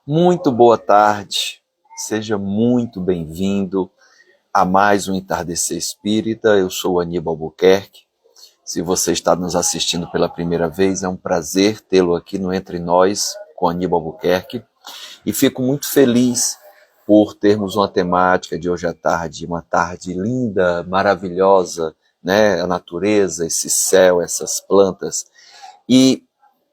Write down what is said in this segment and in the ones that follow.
Muito boa tarde, seja muito bem-vindo a mais um Entardecer Espírita. Eu sou Aníbal Albuquerque. Se você está nos assistindo pela primeira vez, é um prazer tê-lo aqui no Entre Nós com Aníbal Albuquerque. E fico muito feliz por termos uma temática de hoje à tarde, uma tarde linda, maravilhosa, né? A natureza, esse céu, essas plantas. E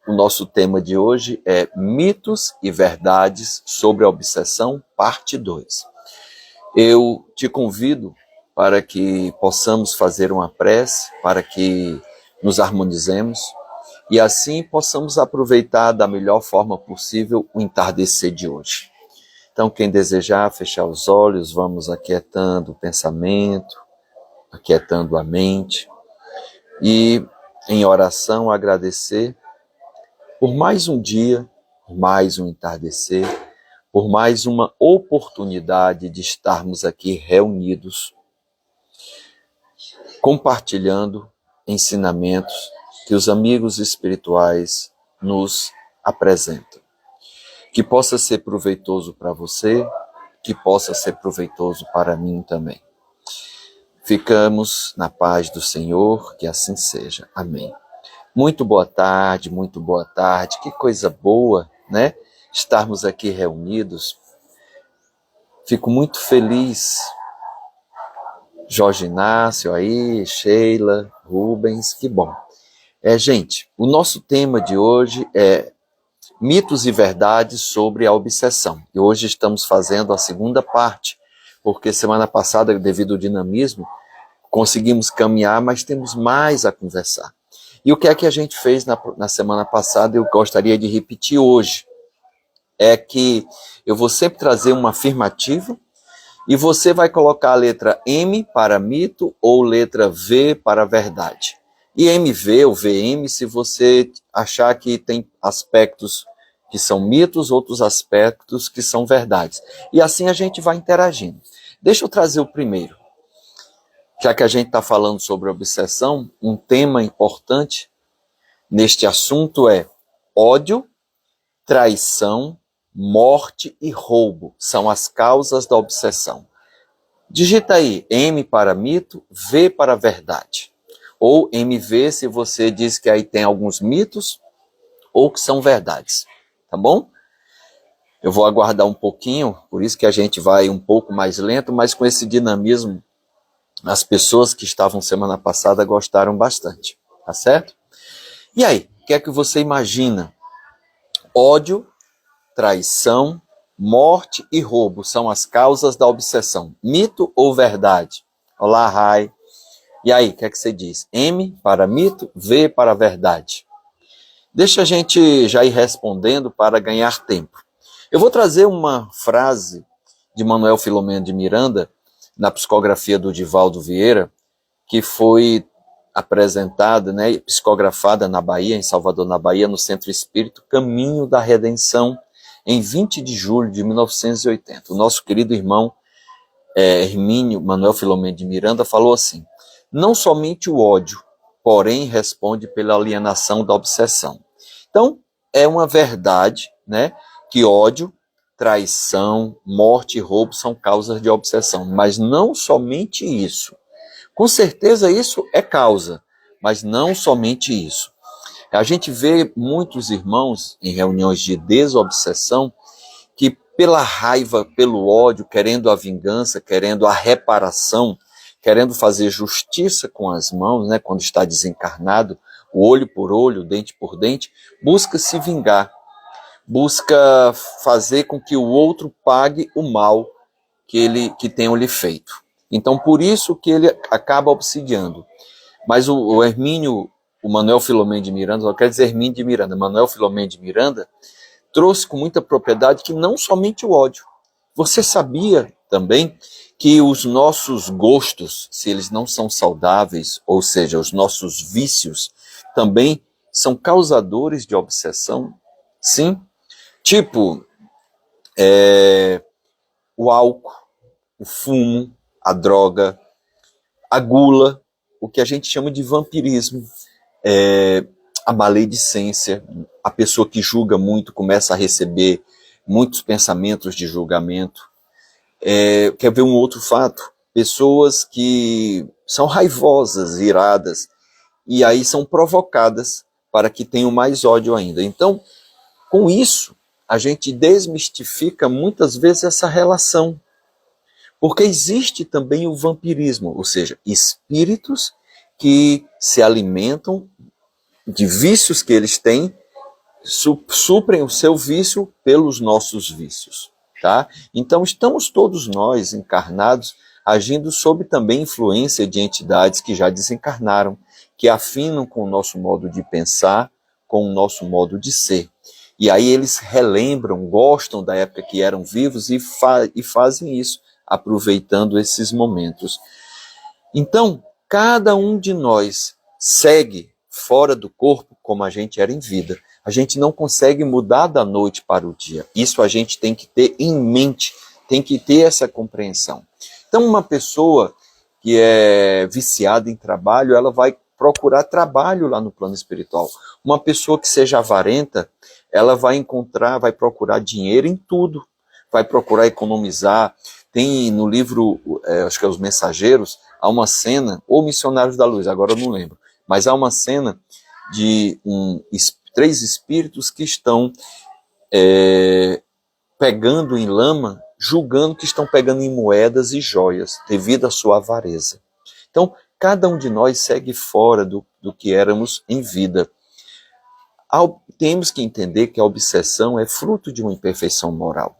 o nosso tema de hoje é Mitos e Verdades sobre a Obsessão, parte 2. Eu te convido para que possamos fazer uma prece, para que nos harmonizemos e assim possamos aproveitar da melhor forma possível o entardecer de hoje. Então, quem desejar fechar os olhos, vamos aquietando o pensamento, aquietando a mente e, em oração, agradecer por mais um dia, por mais um entardecer, por mais uma oportunidade de estarmos aqui reunidos, compartilhando ensinamentos que os amigos espirituais nos apresentam. Que possa ser proveitoso para você, que possa ser proveitoso para mim também. Ficamos na paz do Senhor, que assim seja. Amém. Muito boa tarde, que coisa boa, né? Estarmos aqui reunidos. Fico muito feliz. Jorge Inácio aí, Sheila, Rubens, que bom. Gente, o nosso tema de hoje é mitos e verdades sobre a obsessão. E hoje estamos fazendo a segunda parte, porque semana passada, devido ao dinamismo, conseguimos caminhar, mas temos mais a conversar. E o que é que a gente fez na semana passada, eu gostaria de repetir hoje, é que eu vou sempre trazer uma afirmativa e você vai colocar a letra M para mito ou letra V para verdade. E MV ou VM se você achar que tem aspectos que são mitos, outros aspectos que são verdades. E assim a gente vai interagindo. Deixa eu trazer o primeiro. Já que a gente está falando sobre obsessão, um tema importante neste assunto é ódio, traição, morte e roubo. São as causas da obsessão. Digita aí M para mito, V para verdade. Ou MV se você diz que aí tem alguns mitos ou que são verdades. Tá bom? Eu vou aguardar um pouquinho, por isso que a gente vai um pouco mais lento, mas com esse dinamismo, as pessoas que estavam semana passada gostaram bastante. Tá certo? E aí, o que é que você imagina? Ódio, traição, morte e roubo são as causas da obsessão. Mito ou verdade? Olá, Rai. E aí, o que é que você diz? M para mito, V para verdade. Deixa a gente já ir respondendo para ganhar tempo. Eu vou trazer uma frase de Manuel Filomeno de Miranda, na psicografia do Divaldo Vieira, que foi apresentada, né, psicografada na Bahia, em Salvador, na Bahia, no Centro Espírito Caminho da Redenção, em 20 de julho de 1980. O nosso querido irmão Hermínio Manuel Filomeno de Miranda falou assim: não somente o ódio, porém responde pela alienação da obsessão. Então, é uma verdade, né, que ódio, traição, morte e roubo são causas de obsessão, mas não somente isso. Com certeza isso é causa, mas não somente isso. A gente vê muitos irmãos em reuniões de desobsessão que pela raiva, pelo ódio, querendo a vingança, querendo a reparação, querendo fazer justiça com as mãos, né, quando está desencarnado, o olho por olho, dente por dente, busca se vingar, busca fazer com que o outro pague o mal que tenham lhe feito. Então, por isso que ele acaba obsidiando. Mas o Hermínio, o Manuel Filomeno de Miranda, não quer dizer Hermínio de Miranda, Manuel Filomeno de Miranda, trouxe com muita propriedade que não somente o ódio. Você sabia também que os nossos gostos, se eles não são saudáveis, ou seja, os nossos vícios, também são causadores de obsessão? Sim. Tipo, o álcool, o fumo, a droga, a gula, o que a gente chama de vampirismo, a maledicência, a pessoa que julga muito começa a receber muitos pensamentos de julgamento. Quer ver um outro fato? Pessoas que são raivosas, iradas, e aí são provocadas para que tenham mais ódio ainda. Então, com isso, a gente desmistifica muitas vezes essa relação. Porque existe também o vampirismo, ou seja, espíritos que se alimentam de vícios que eles têm, suprem o seu vício pelos nossos vícios. Tá? Então, estamos todos nós encarnados agindo sob também influência de entidades que já desencarnaram, que afinam com o nosso modo de pensar, com o nosso modo de ser. E aí eles relembram, gostam da época que eram vivos e fazem isso, aproveitando esses momentos. Então, cada um de nós segue fora do corpo como a gente era em vida. A gente não consegue mudar da noite para o dia. Isso a gente tem que ter em mente, tem que ter essa compreensão. Então, uma pessoa que é viciada em trabalho, ela vai procurar trabalho lá no plano espiritual. Uma pessoa que seja avarenta, ela vai procurar dinheiro em tudo, vai procurar economizar. Tem no livro, acho que é Os Mensageiros, há uma cena, ou Missionários da Luz, agora eu não lembro, mas há uma cena de 3 espíritos que estão pegando em lama, julgando que estão pegando em moedas e joias, devido à sua avareza. Então, cada um de nós segue fora do que éramos em vida. Temos que entender que a obsessão é fruto de uma imperfeição moral.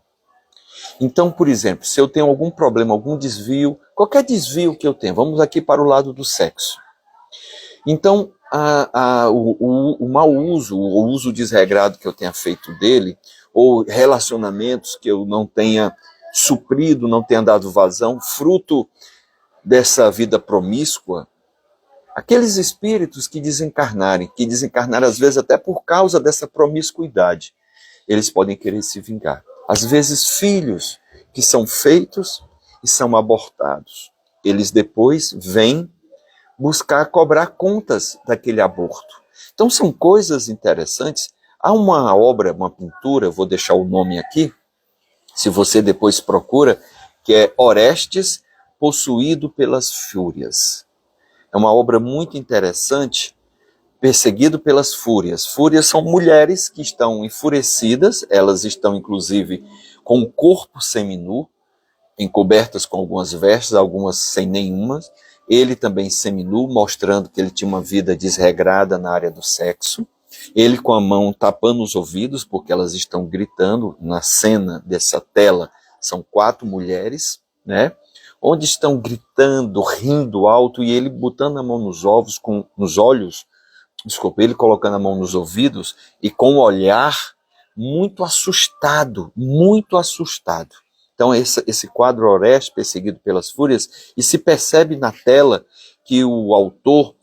Então, por exemplo, se eu tenho algum problema, algum desvio, qualquer desvio que eu tenho, vamos aqui para o lado do sexo. Então, o mau uso, o uso desregrado que eu tenha feito dele, ou relacionamentos que eu não tenha suprido, não tenha dado vazão, fruto dessa vida promíscua, aqueles espíritos que desencarnaram às vezes até por causa dessa promiscuidade, eles podem querer se vingar. Às vezes filhos que são feitos e são abortados, eles depois vêm buscar cobrar contas daquele aborto. Então são coisas interessantes. Há uma obra, uma pintura, eu vou deixar o nome aqui, se você depois procura, que é Orestes possuído pelas fúrias. É uma obra muito interessante, perseguido pelas fúrias. Fúrias são mulheres que estão enfurecidas, elas estão inclusive com o corpo seminu, encobertas com algumas vestes, algumas sem nenhuma. Ele também seminu, mostrando que ele tinha uma vida desregrada na área do sexo. Ele com a mão tapando os ouvidos, porque elas estão gritando. Na cena dessa tela, são 4 mulheres, né? Onde estão gritando, rindo alto, e ele botando a mão nos olhos, ele colocando a mão nos ouvidos, e com o olhar muito assustado, muito assustado. Então esse quadro Orestes perseguido pelas fúrias, e se percebe na tela que o autor,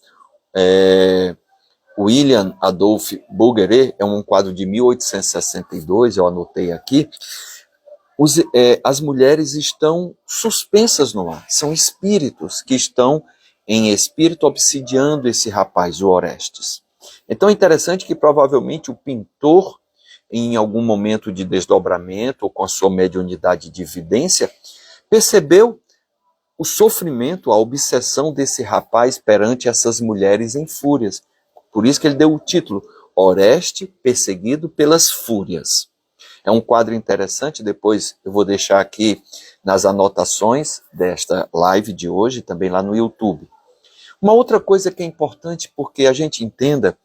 William Adolph Bouguereau, é um quadro de 1862, eu anotei aqui. As mulheres estão suspensas no ar, são espíritos que estão em espírito obsidiando esse rapaz, o Orestes. Então é interessante que provavelmente o pintor, em algum momento de desdobramento ou com a sua mediunidade de evidência, percebeu o sofrimento, a obsessão desse rapaz perante essas mulheres em fúrias. Por isso que ele deu o título, Oreste perseguido pelas fúrias. É um quadro interessante, depois eu vou deixar aqui nas anotações desta live de hoje, também lá no YouTube. Uma outra coisa que é importante porque a gente entenda,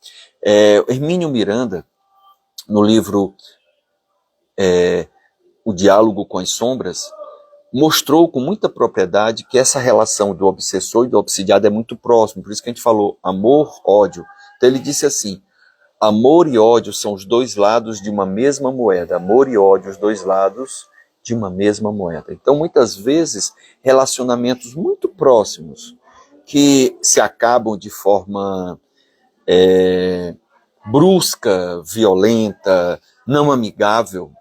Hermínio Miranda, no livro O Diálogo com as Sombras, mostrou com muita propriedade que essa relação do obsessor e do obsidiado é muito próximo, por isso que a gente falou amor, ódio. Então ele disse assim, amor e ódio são os 2 lados de uma mesma moeda. Amor e ódio, os 2 lados de uma mesma moeda. Então, muitas vezes, relacionamentos muito próximos, que se acabam de forma brusca, violenta, não amigável,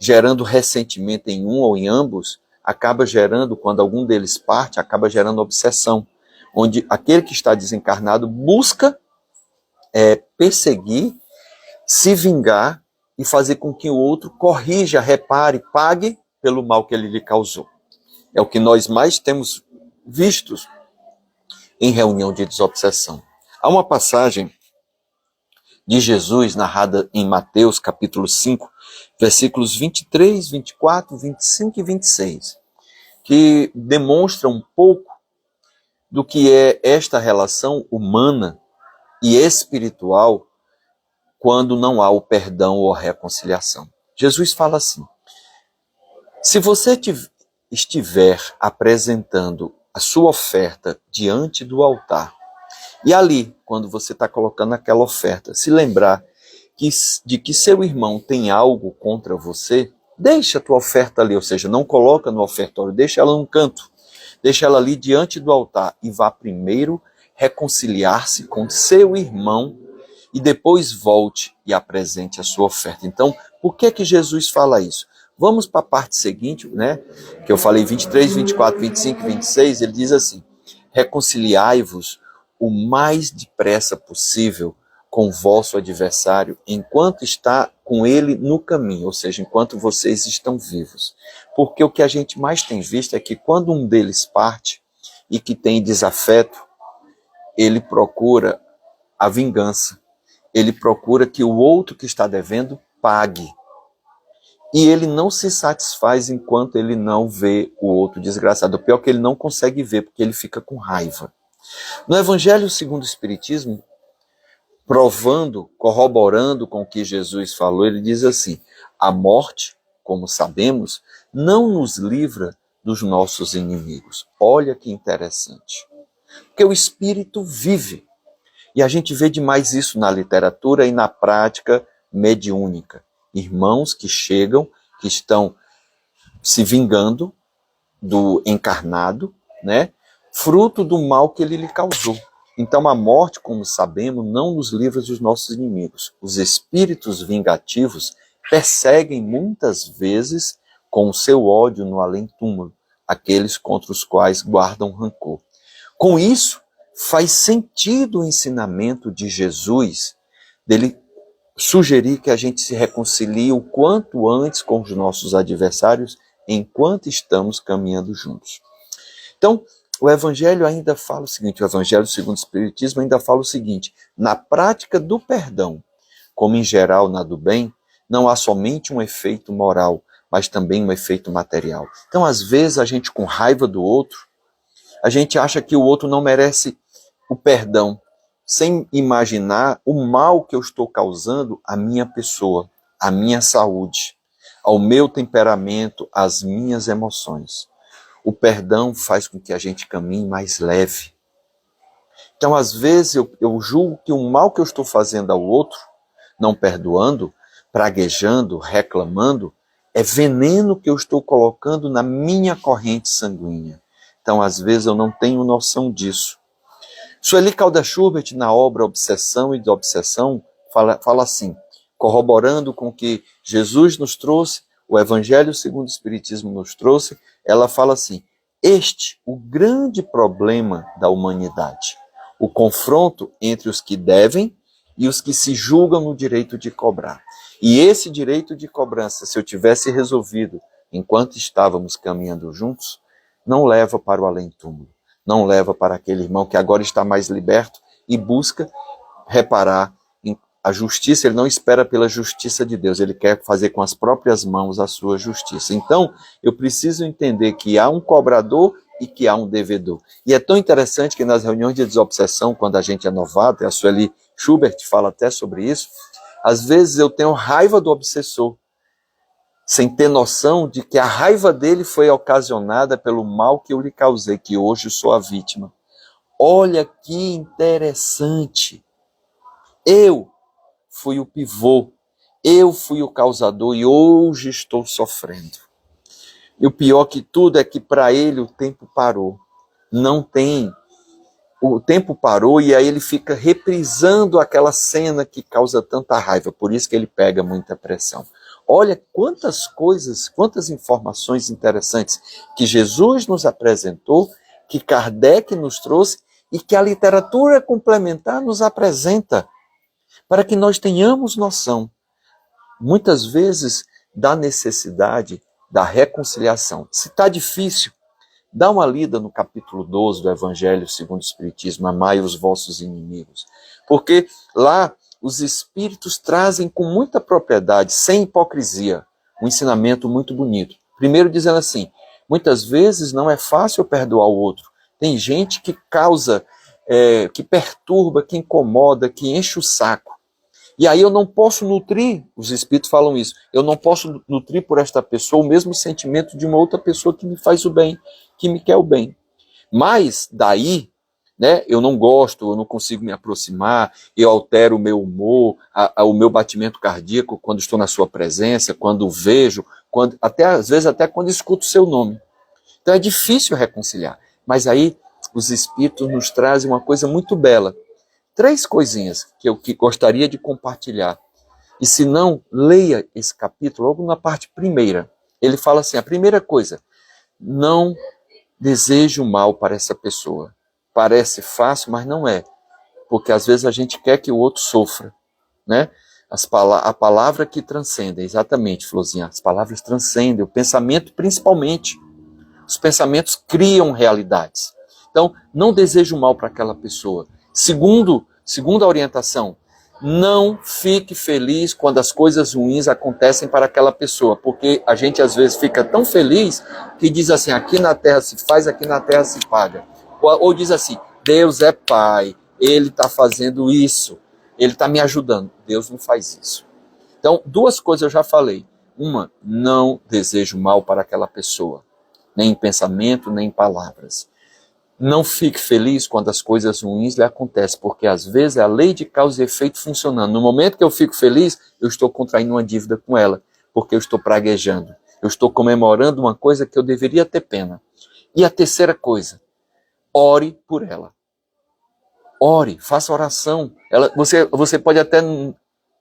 gerando ressentimento em um ou em ambos, acaba gerando, quando algum deles parte, acaba gerando obsessão, onde aquele que está desencarnado busca perseguir, se vingar e fazer com que o outro corrija, repare, pague pelo mal que ele lhe causou. É o que nós mais temos visto em reunião de desobsessão. Há uma passagem de Jesus narrada em Mateus capítulo 5, versículos 23, 24, 25 e 26, que demonstra um pouco do que é esta relação humana e espiritual quando não há o perdão ou a reconciliação. Jesus fala assim: se você estiver apresentando a sua oferta diante do altar, e ali, quando você está colocando aquela oferta, se lembrar de que seu irmão tem algo contra você, deixa a tua oferta ali, ou seja, não coloca no ofertório, deixa ela num canto, deixa ela ali diante do altar e vá primeiro reconciliar-se com seu irmão e depois volte e apresente a sua oferta. Então, por que Jesus fala isso? Vamos para a parte seguinte, né? Que eu falei 23, 24, 25 e 26, ele diz assim: reconciliai-vos o mais depressa possível com o vosso adversário, enquanto está com ele no caminho, ou seja, enquanto vocês estão vivos. Porque o que a gente mais tem visto é que quando um deles parte e que tem desafeto, ele procura a vingança. Ele procura que o outro que está devendo pague. E ele não se satisfaz enquanto ele não vê o outro desgraçado. O pior é que ele não consegue ver, porque ele fica com raiva. No Evangelho segundo o Espiritismo, provando, corroborando com o que Jesus falou, ele diz assim: a morte, como sabemos, não nos livra dos nossos inimigos. Olha que interessante. Porque o espírito vive. E a gente vê demais isso na literatura e na prática mediúnica. Irmãos que chegam, que estão se vingando do encarnado, né? Fruto do mal que ele lhe causou. Então a morte, como sabemos, não nos livra dos nossos inimigos. Os espíritos vingativos perseguem muitas vezes com o seu ódio no além-túmulo aqueles contra os quais guardam rancor. Com isso, faz sentido o ensinamento de Jesus, dele sugerir que a gente se reconcilie o quanto antes com os nossos adversários, enquanto estamos caminhando juntos. Então, o Evangelho ainda fala o seguinte, o Evangelho segundo o Espiritismo ainda fala o seguinte: na prática do perdão, como em geral na do bem, não há somente um efeito moral, mas também um efeito material. Então, às vezes, a gente com raiva do outro, a gente acha que o outro não merece o perdão, sem imaginar o mal que eu estou causando à minha pessoa, à minha saúde, ao meu temperamento, às minhas emoções. O perdão faz com que a gente caminhe mais leve. Então, às vezes, eu julgo que o mal que eu estou fazendo ao outro, não perdoando, praguejando, reclamando, é veneno que eu estou colocando na minha corrente sanguínea. Então, às vezes, eu não tenho noção disso. Sueli Caldas Schubert, na obra Obsessão e Desobsessão, fala assim, corroborando com o que Jesus nos trouxe, o Evangelho segundo o Espiritismo nos trouxe, ela fala assim: o grande problema da humanidade, o confronto entre os que devem e os que se julgam no direito de cobrar. E esse direito de cobrança, se eu tivesse resolvido enquanto estávamos caminhando juntos, não leva para o além-túmulo, não leva para aquele irmão que agora está mais liberto e busca reparar a justiça. Ele não espera pela justiça de Deus, ele quer fazer com as próprias mãos a sua justiça. Então, eu preciso entender que há um cobrador e que há um devedor. E é tão interessante que nas reuniões de desobsessão, quando a gente é novato, e a Sueli Schubert fala até sobre isso, às vezes eu tenho raiva do obsessor, sem ter noção de que a raiva dele foi ocasionada pelo mal que eu lhe causei, que hoje sou a vítima. Olha que interessante. Eu fui o pivô, eu fui o causador e hoje estou sofrendo. E o pior que tudo é que para ele o tempo parou. Não tem. O tempo parou e aí ele fica reprisando aquela cena que causa tanta raiva. Por isso que ele pega muita pressão. Olha quantas coisas, quantas informações interessantes que Jesus nos apresentou, que Kardec nos trouxe e que a literatura complementar nos apresenta. para que nós tenhamos noção, muitas vezes, da necessidade da reconciliação. Se está difícil, dá uma lida no capítulo 12 do Evangelho segundo o Espiritismo, amai os vossos inimigos. Porque lá os Espíritos trazem com muita propriedade, sem hipocrisia, um ensinamento muito bonito. Primeiro dizendo assim, muitas vezes não é fácil perdoar o outro. Tem gente que causa, que perturba, que incomoda, que enche o saco. E aí eu não posso nutrir, os Espíritos falam isso, eu não posso nutrir por esta pessoa o mesmo sentimento de uma outra pessoa que me faz o bem, que me quer o bem. Mas daí, né, eu não gosto, eu não consigo me aproximar, eu altero o meu humor, o meu batimento cardíaco quando estou na sua presença, quando vejo, às vezes até quando escuto o seu nome. Então é difícil reconciliar. Mas aí os Espíritos nos trazem uma coisa muito bela. 3 coisinhas que eu gostaria de compartilhar. E se não, leia esse capítulo logo na parte primeira. Ele fala assim, a primeira coisa, não deseje o mal para essa pessoa. Parece fácil, mas não é. Porque às vezes a gente quer que o outro sofra, né? A palavra que transcende, exatamente, Florzinha, as palavras transcendem, o pensamento principalmente. Os pensamentos criam realidades. Então, não deseje o mal para aquela pessoa. Segunda orientação, não fique feliz quando as coisas ruins acontecem para aquela pessoa, porque a gente às vezes fica tão feliz que diz assim, aqui na terra se faz, aqui na terra se paga. Ou diz assim, Deus é pai, Ele está fazendo isso, Ele está me ajudando. Deus não faz isso. Então, 2 coisas eu já falei. Uma, não desejo mal para aquela pessoa, nem em pensamento, nem em palavras. Não fique feliz quando as coisas ruins lhe acontecem, porque às vezes é a lei de causa e efeito funcionando. No momento que eu fico feliz, eu estou contraindo uma dívida com ela, porque eu estou praguejando. Eu estou comemorando uma coisa que eu deveria ter pena. E a terceira coisa, ore por ela. Ore, faça oração. Você pode até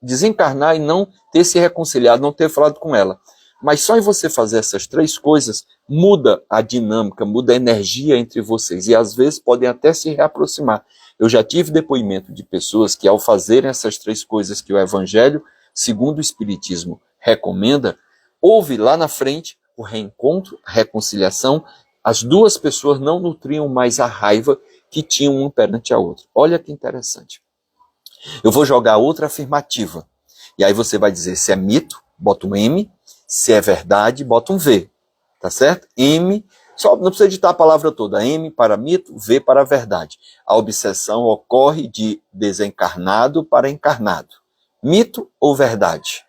desencarnar e não ter se reconciliado, não ter falado com ela. Mas só em você fazer essas 3 coisas, muda a dinâmica, muda a energia entre vocês. E às vezes podem até se reaproximar. Eu já tive depoimento de pessoas que ao fazerem essas 3 coisas que o Evangelho, segundo o Espiritismo, recomenda, houve lá na frente o reencontro, a reconciliação, as 2 pessoas não nutriam mais a raiva que tinham uma perante a outra. Olha que interessante. Eu vou jogar outra afirmativa. E aí você vai dizer se é mito, bota um M, se é verdade, bota um V, tá certo? M, só não precisa digitar a palavra toda, M para mito, V para verdade. A obsessão ocorre de desencarnado para encarnado. Mito ou verdade?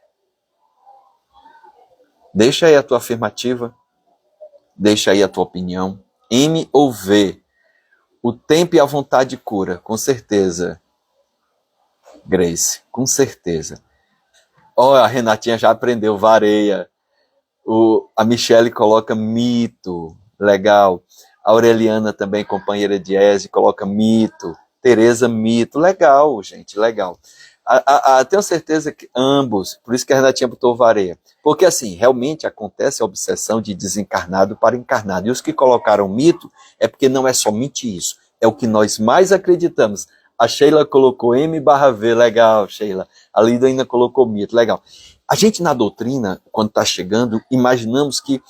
Deixa aí a tua afirmativa, deixa aí a tua opinião. M ou V? O tempo e a vontade cura, com certeza. Grace, com certeza. A Renatinha já aprendeu, vareia. A Michele coloca mito, legal. A Aureliana também, companheira de Eze, coloca mito. Tereza, mito, legal, gente, legal. Tenho certeza que ambos, por isso que a Renatinha botou vareia. Porque assim, realmente acontece a obsessão de desencarnado para encarnado. E os que colocaram mito é porque não é somente isso, é o que nós mais acreditamos. A Sheila colocou M/V, legal, Sheila. A Lida ainda colocou mito, legal. A gente na doutrina, quando está chegando, imaginamos que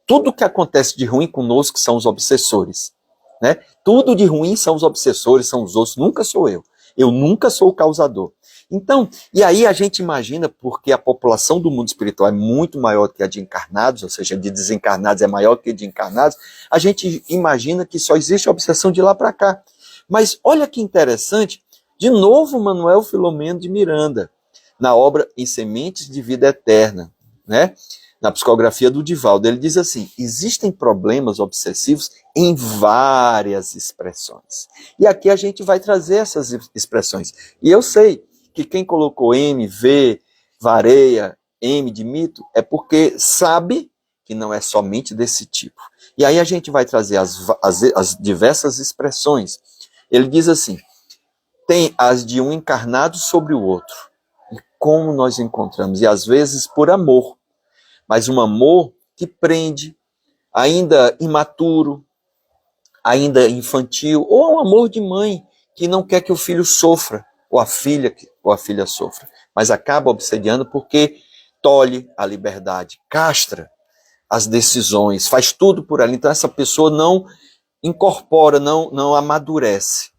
tudo que acontece de ruim conosco são os obsessores. Né? Tudo de ruim são os obsessores, são os outros, nunca sou eu. Eu nunca sou o causador. Então, e aí a gente imagina, porque a população do mundo espiritual é muito maior que a de encarnados, ou seja, de desencarnados é maior que a de encarnados, a gente imagina que só existe a obsessão de lá para cá. Mas olha que interessante, de novo Manuel Filomeno de Miranda, na obra Em Sementes de Vida Eterna, né? Na psicografia do Divaldo, ele diz assim, existem problemas obsessivos em várias expressões. E aqui a gente vai trazer essas expressões. E eu sei que quem colocou M, V, vareia, M de mito, é porque sabe que não é somente desse tipo. E aí a gente vai trazer as diversas expressões. Ele diz assim, tem as de um encarnado sobre o outro. E como nós encontramos? E às vezes por amor. Mas um amor que prende, ainda imaturo, ainda infantil, ou um amor de mãe que não quer que o filho sofra, ou a filha, ou a filha sofra, mas acaba obsediando porque tolhe a liberdade, castra as decisões, faz tudo por ela. Então essa pessoa não incorpora, não amadurece.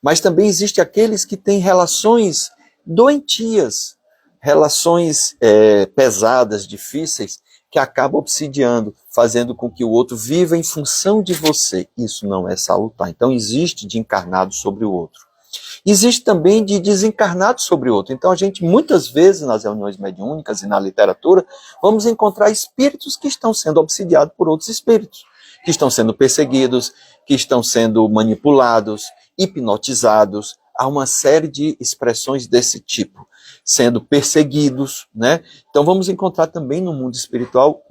Mas também existe aqueles que têm relações doentias, relações pesadas, difíceis, que acabam obsidiando, fazendo com que o outro viva em função de você. Isso não é salutar. Então existe de encarnado sobre o outro. Existe também de desencarnado sobre o outro. Então a gente, muitas vezes, nas reuniões mediúnicas e na literatura, vamos encontrar espíritos que estão sendo obsidiados por outros espíritos, que estão sendo perseguidos, que estão sendo manipulados, hipnotizados. Há uma série de expressões desse tipo, sendo perseguidos, né? Então vamos encontrar também no mundo espiritual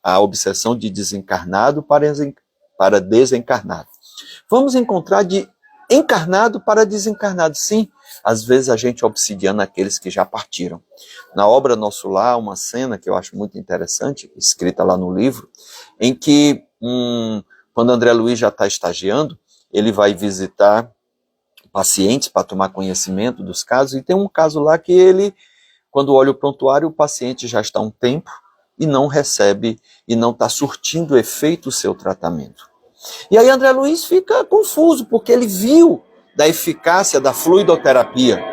a obsessão de desencarnado para desencarnado. Vamos encontrar de encarnado para desencarnado, sim. Às vezes a gente obsidiando aqueles que já partiram. Na obra Nosso Lar, uma cena que eu acho muito interessante, escrita lá no livro, em que quando André Luiz já está estagiando, ele vai visitar pacientes para tomar conhecimento dos casos, e tem um caso lá que ele, quando olha o prontuário, o paciente já está há um tempo e não recebe, e não está surtindo efeito o seu tratamento. E aí André Luiz fica confuso, porque ele viu da eficácia da fluidoterapia,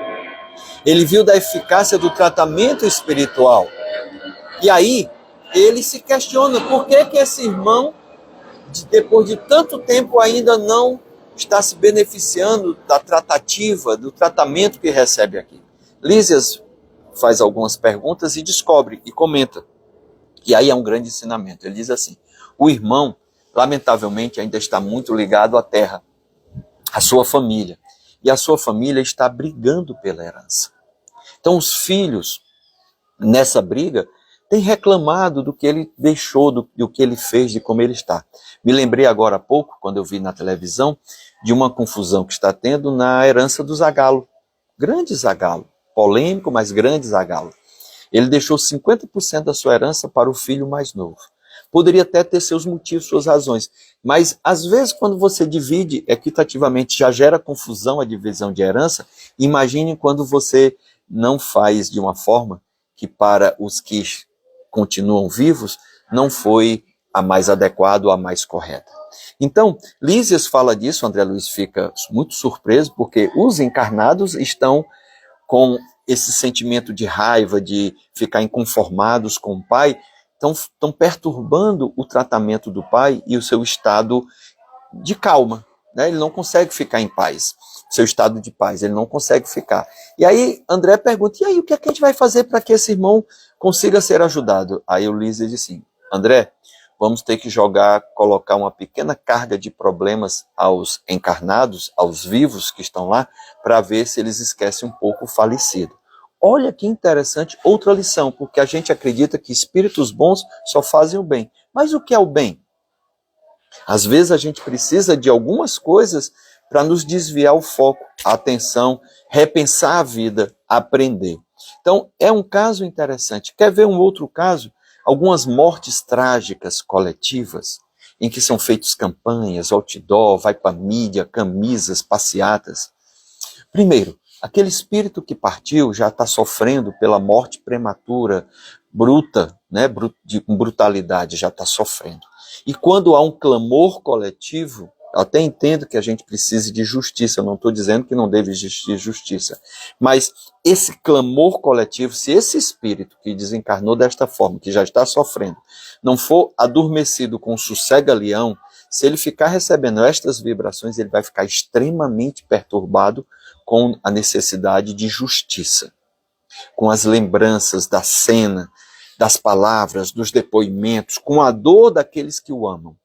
ele viu da eficácia do tratamento espiritual. E aí ele se questiona por que esse irmão, depois de tanto tempo, ainda não está se beneficiando da tratativa, do tratamento que recebe aqui. Lísias faz algumas perguntas e descobre, e comenta. E aí é um grande ensinamento. Ele diz assim: o irmão, lamentavelmente, ainda está muito ligado à terra, à sua família. E a sua família está brigando pela herança. Então os filhos, nessa briga, têm reclamado do que ele deixou, do que ele fez, de como ele está. Me lembrei agora há pouco, quando eu vi na televisão, de uma confusão que está tendo na herança do Zagallo. Grande Zagallo, polêmico, mas grande Zagallo. Ele deixou 50% da sua herança para o filho mais novo. Poderia até ter seus motivos, suas razões, mas às vezes quando você divide equitativamente, já gera confusão a divisão de herança. Imagine quando você não faz de uma forma que para os que continuam vivos não foi a mais adequada ou a mais correta. Então, Lísias fala disso, André Luiz fica muito surpreso, porque os encarnados estão com esse sentimento de raiva, de ficar inconformados com o pai, estão perturbando o tratamento do pai e o seu estado de calma, né? Ele não consegue ficar em paz, seu estado de paz, ele não consegue ficar. E aí André pergunta: e aí, o que é que a gente vai fazer para que esse irmão consiga ser ajudado? Aí o Lísias diz assim: André, vamos ter que colocar uma pequena carga de problemas aos encarnados, aos vivos que estão lá, para ver se eles esquecem um pouco o falecido. Olha que interessante, outra lição, porque a gente acredita que espíritos bons só fazem o bem. Mas o que é o bem? Às vezes a gente precisa de algumas coisas para nos desviar o foco, a atenção, repensar a vida, aprender. Então, é um caso interessante. Quer ver um outro caso? Algumas mortes trágicas coletivas, em que são feitas campanhas, outdoor, vai para mídia, camisas, passeatas. Primeiro, aquele espírito que partiu já está sofrendo pela morte prematura, bruta, né, com brutalidade, já está sofrendo. E quando há um clamor coletivo, eu até entendo que a gente precise de justiça, eu não estou dizendo que não deve existir justiça, mas esse clamor coletivo, se esse espírito que desencarnou desta forma, que já está sofrendo, não for adormecido com sossega-leão, se ele ficar recebendo estas vibrações, ele vai ficar extremamente perturbado com a necessidade de justiça, com as lembranças da cena, das palavras, dos depoimentos, com a dor daqueles que o amam.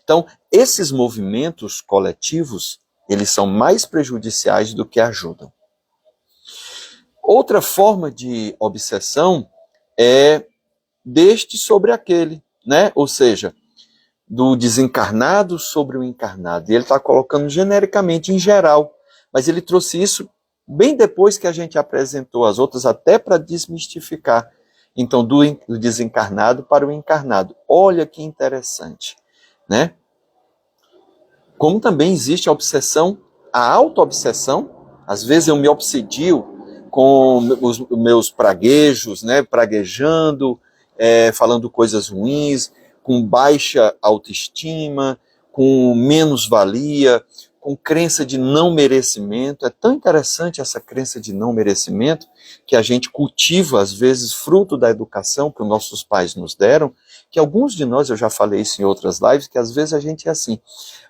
Então, esses movimentos coletivos, eles são mais prejudiciais do que ajudam. Outra forma de obsessão é deste sobre aquele, né? Ou seja, do desencarnado sobre o encarnado. E ele está colocando genericamente, em geral, mas ele trouxe isso bem depois que a gente apresentou as outras, até para desmistificar. Então, do desencarnado para o encarnado. Olha que interessante, né? Como também existe a obsessão, a auto-obsessão. Às vezes eu me obsedio com os meus praguejos, né, praguejando, falando coisas ruins, com baixa autoestima, com menos-valia, com crença de não merecimento. É tão interessante essa crença de não merecimento que a gente cultiva, às vezes, fruto da educação que os nossos pais nos deram, que alguns de nós, eu já falei isso em outras lives, que às vezes a gente é assim,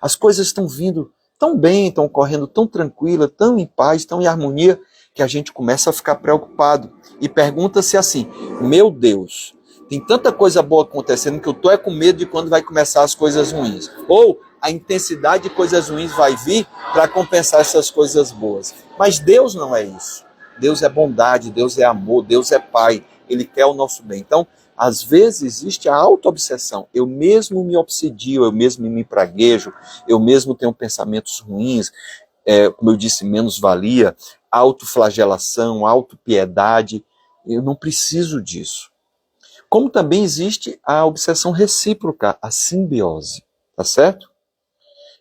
as coisas estão vindo tão bem, estão correndo tão tranquila, tão em paz, tão em harmonia, que a gente começa a ficar preocupado e pergunta-se assim, meu Deus, tem tanta coisa boa acontecendo que eu tô com medo de quando vai começar as coisas ruins. Ou a intensidade de coisas ruins vai vir para compensar essas coisas boas. Mas Deus não é isso. Deus é bondade, Deus é amor, Deus é Pai. Ele quer o nosso bem. Então, às vezes existe a auto-obsessão. Eu mesmo me obsedio, eu mesmo me praguejo, eu mesmo tenho pensamentos ruins, como eu disse, menos-valia, autoflagelação, autopiedade. Eu não preciso disso. Como também existe a obsessão recíproca, a simbiose, tá certo?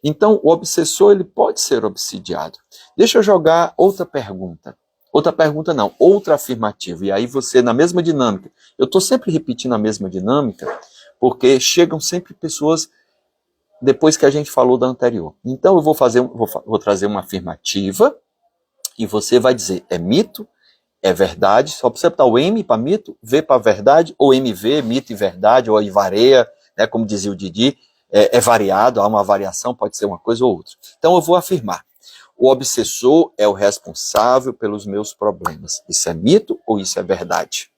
Então, o obsessor ele pode ser obsidiado. Deixa eu jogar outra pergunta. Outra pergunta não, outra afirmativa. E aí você, na mesma dinâmica, eu estou sempre repetindo a mesma dinâmica, porque chegam sempre pessoas depois que a gente falou da anterior. Então, eu vou trazer uma afirmativa e você vai dizer, é mito? É verdade, só precisa botar o M para mito, V para verdade, ou MV, mito e verdade, ou aí varia, né, como dizia o Didi, é variado, há uma variação, pode ser uma coisa ou outra. Então eu vou afirmar, o obsessor é o responsável pelos meus problemas. Isso é mito ou isso é verdade?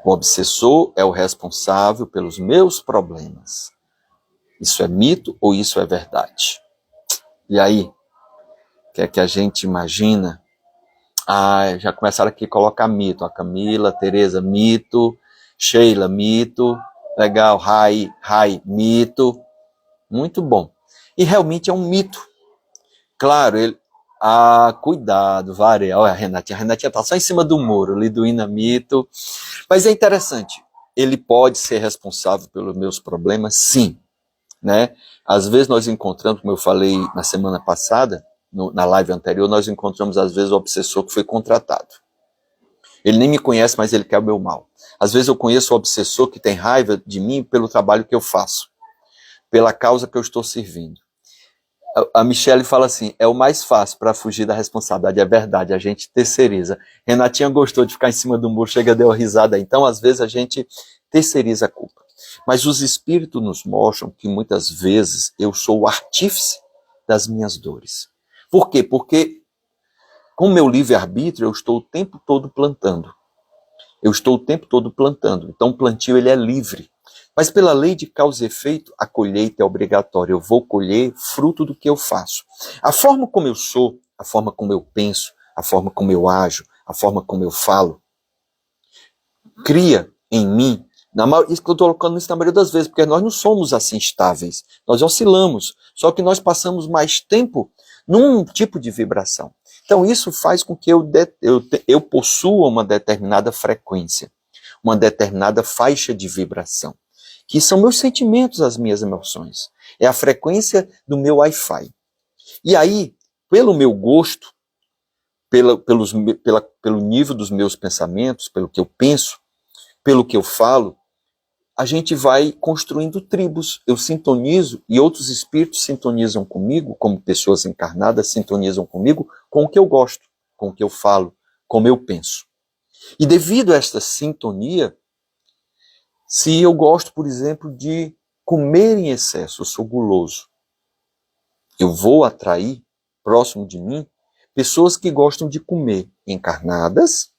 O obsessor é o responsável pelos meus problemas. Isso é mito ou isso é verdade? E aí, o que é que a gente imagina? Já começaram aqui a colocar mito. A Camila, a Tereza, mito. Sheila, mito. Legal, Rai, mito. Muito bom. E realmente é um mito. Claro, cuidado, varia. Olha a Renatinha está só em cima do muro, Liduína, mito. Mas é interessante. Ele pode ser responsável pelos meus problemas? Sim. Né? Às vezes nós encontramos, como eu falei na semana passada, na live anterior, nós encontramos às vezes o obsessor que foi contratado. Ele nem me conhece, mas ele quer o meu mal. Às vezes eu conheço o obsessor que tem raiva de mim pelo trabalho que eu faço, pela causa que eu estou servindo. A Michelle fala assim, é o mais fácil para fugir da responsabilidade, é verdade, a gente terceiriza. Renatinha gostou de ficar em cima do muro, chega, deu uma risada, então às vezes a gente terceiriza a culpa. Mas os espíritos nos mostram que muitas vezes eu sou o artífice das minhas dores. Por quê? Porque com o meu livre-arbítrio eu estou o tempo todo plantando. Então o plantio ele é livre. Mas pela lei de causa e efeito, a colheita é obrigatória. Eu vou colher fruto do que eu faço. A forma como eu sou, a forma como eu penso, a forma como eu ajo, a forma como eu falo, cria em mim, isso que eu estou colocando isso na maioria das vezes, porque nós não somos assim estáveis. Nós oscilamos. Só que nós passamos mais tempo num tipo de vibração. Então isso faz com que eu possua uma determinada frequência, uma determinada faixa de vibração, que são meus sentimentos, as minhas emoções. É a frequência do meu Wi-Fi. E aí, pelo meu gosto, pelo nível dos meus pensamentos, pelo que eu penso, pelo que eu falo, a gente vai construindo tribos. Eu sintonizo e outros espíritos sintonizam comigo, como pessoas encarnadas sintonizam comigo, com o que eu gosto, com o que eu falo, como eu penso. E devido a esta sintonia, se eu gosto, por exemplo, de comer em excesso, eu sou guloso, eu vou atrair próximo de mim pessoas que gostam de comer, encarnadas,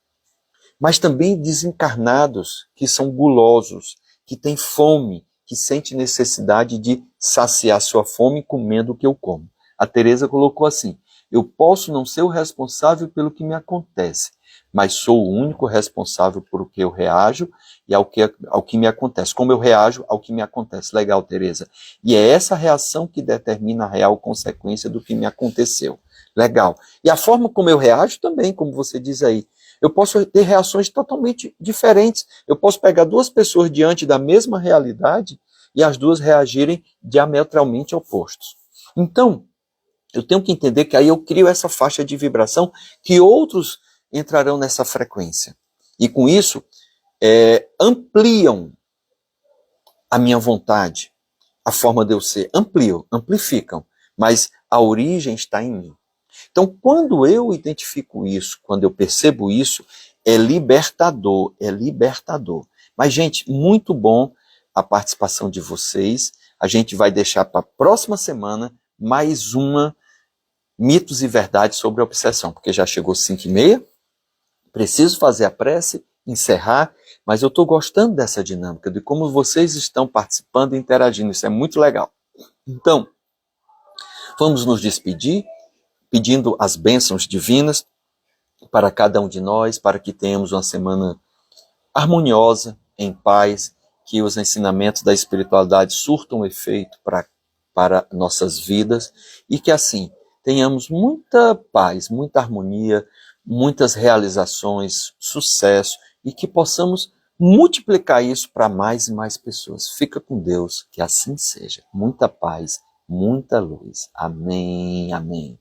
mas também desencarnados, que são gulosos, que têm fome, que sentem necessidade de saciar sua fome comendo o que eu como. A Tereza colocou assim, eu posso não ser o responsável pelo que me acontece, mas sou o único responsável por o que eu reajo e ao que me acontece. Como eu reajo ao que me acontece. Legal, Tereza. E é essa reação que determina a real consequência do que me aconteceu. Legal. E a forma como eu reajo também, como você diz aí. Eu posso ter reações totalmente diferentes. Eu posso pegar duas pessoas diante da mesma realidade e as duas reagirem diametralmente opostos. Então, eu tenho que entender que aí eu crio essa faixa de vibração que outros entrarão nessa frequência. E com isso, ampliam a minha vontade, a forma de eu ser, amplificam, mas a origem está em mim. Então, quando eu identifico isso, quando eu percebo isso, é libertador, é libertador. Mas, gente, muito bom a participação de vocês. A gente vai deixar para a próxima semana mais uma mitos e verdades sobre a obsessão, porque já chegou 5h30, preciso fazer a prece, encerrar, mas eu estou gostando dessa dinâmica, de como vocês estão participando e interagindo, isso é muito legal. Então, vamos nos despedir, pedindo as bênçãos divinas para cada um de nós, para que tenhamos uma semana harmoniosa, em paz, que os ensinamentos da espiritualidade surtam efeito para nossas vidas e que assim tenhamos muita paz, muita harmonia, muitas realizações, sucesso e que possamos multiplicar isso para mais e mais pessoas. Fica com Deus, que assim seja. Muita paz, muita luz. Amém, amém.